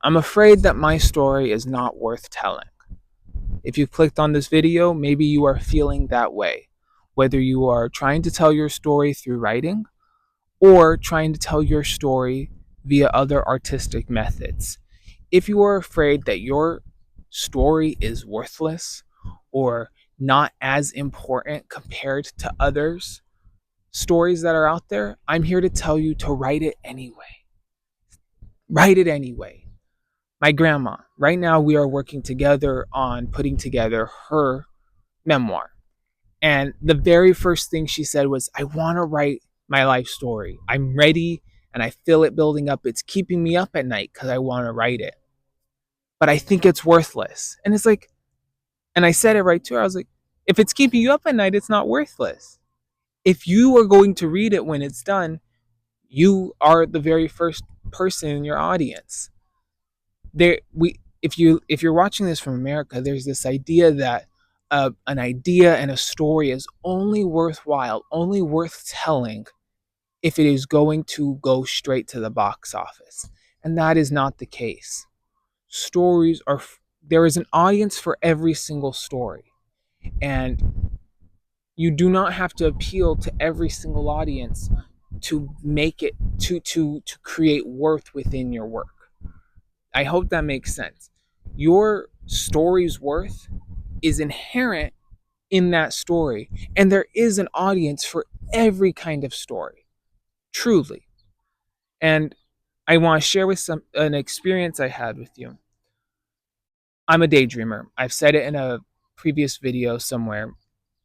I'm afraid that my story is not worth telling. If you clicked on this video, maybe you are feeling that way. Whether you are trying to tell your story through writing or trying to tell your story via other artistic methods. If you are afraid that your story is worthless or not as important compared to others' stories that are out there, I'm here to tell you to write it anyway. Write it anyway. My grandma, right now we are working together on putting together her memoir. And the very first thing she said was, I want to write my life story. I'm ready and I feel it building up. It's keeping me up at night because I want to write it. But I think it's worthless. And it's like, and I said it right to her. I was like, if it's keeping you up at night, it's not worthless. If you are going to read it when it's done, you are the very first person in your audience. If you're watching this from America, there's this idea that an idea and a story is only worthwhile, only worth telling if it is going to go straight to the box office. And that is not the case. Stories are, there is an audience for every single story. And you do not have to appeal to every single audience to make it, to create worth within your work. I hope that makes sense. Your story's worth is inherent in that story, and there is an audience for every kind of story, truly. And I want to share with an experience I had with you. I'm a daydreamer. I've said it in a previous video somewhere.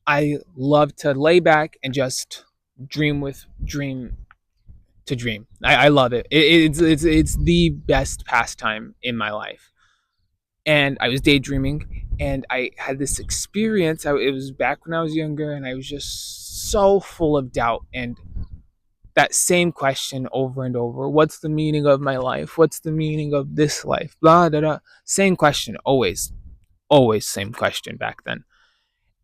I love to lay back and just dream to dream. I love it. It's the best pastime in my life. And I was daydreaming, and I had this experience. It was back when I was younger, and I was just so full of doubt and that same question over and over. What's the meaning of my life? What's the meaning of this life? Blah, da, da. Same question, always same question back then.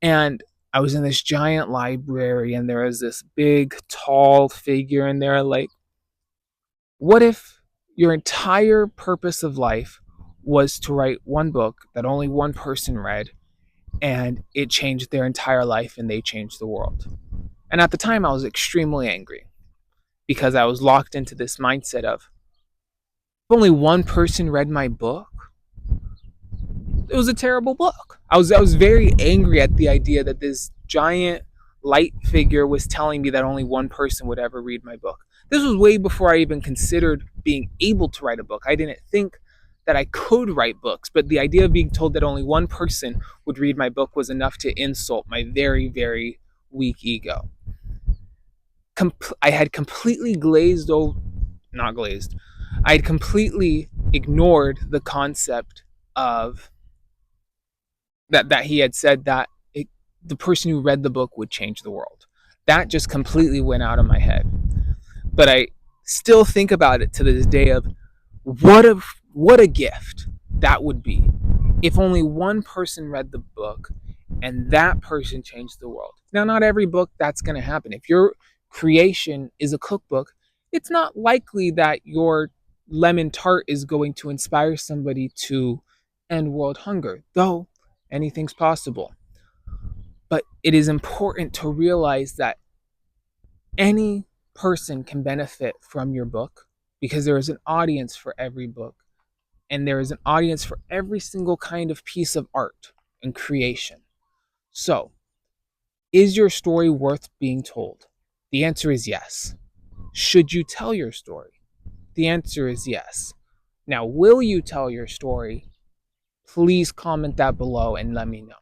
And I was in this giant library, and there was this big, tall figure, and they're like, what if your entire purpose of life was to write one book that only one person read, and it changed their entire life and they changed the world? And at the time, I was extremely angry because I was locked into this mindset of, if only one person read my book, it was a terrible book. I was very angry at the idea that this giant light figure was telling me that only one person would ever read my book. This was way before I even considered being able to write a book. I didn't think that I could write books, but the idea of being told that only one person would read my book was enough to insult my very, very weak ego. I had completely glazed over, not glazed, I had completely ignored the concept of that he had said that the person who read the book would change the world. That just completely went out of my head. But I still think about it to this day of what a gift that would be if only one person read the book and that person changed the world. Now, not every book that's going to happen. If your creation is a cookbook, it's not likely that your lemon tart is going to inspire somebody to end world hunger, though anything's possible. But it is important to realize that any person can benefit from your book because there is an audience for every book, and there is an audience for every single kind of piece of art and creation. So, is your story worth being told? The answer is yes. Should you tell your story? The answer is yes. Now, will you tell your story? Please comment that below and let me know.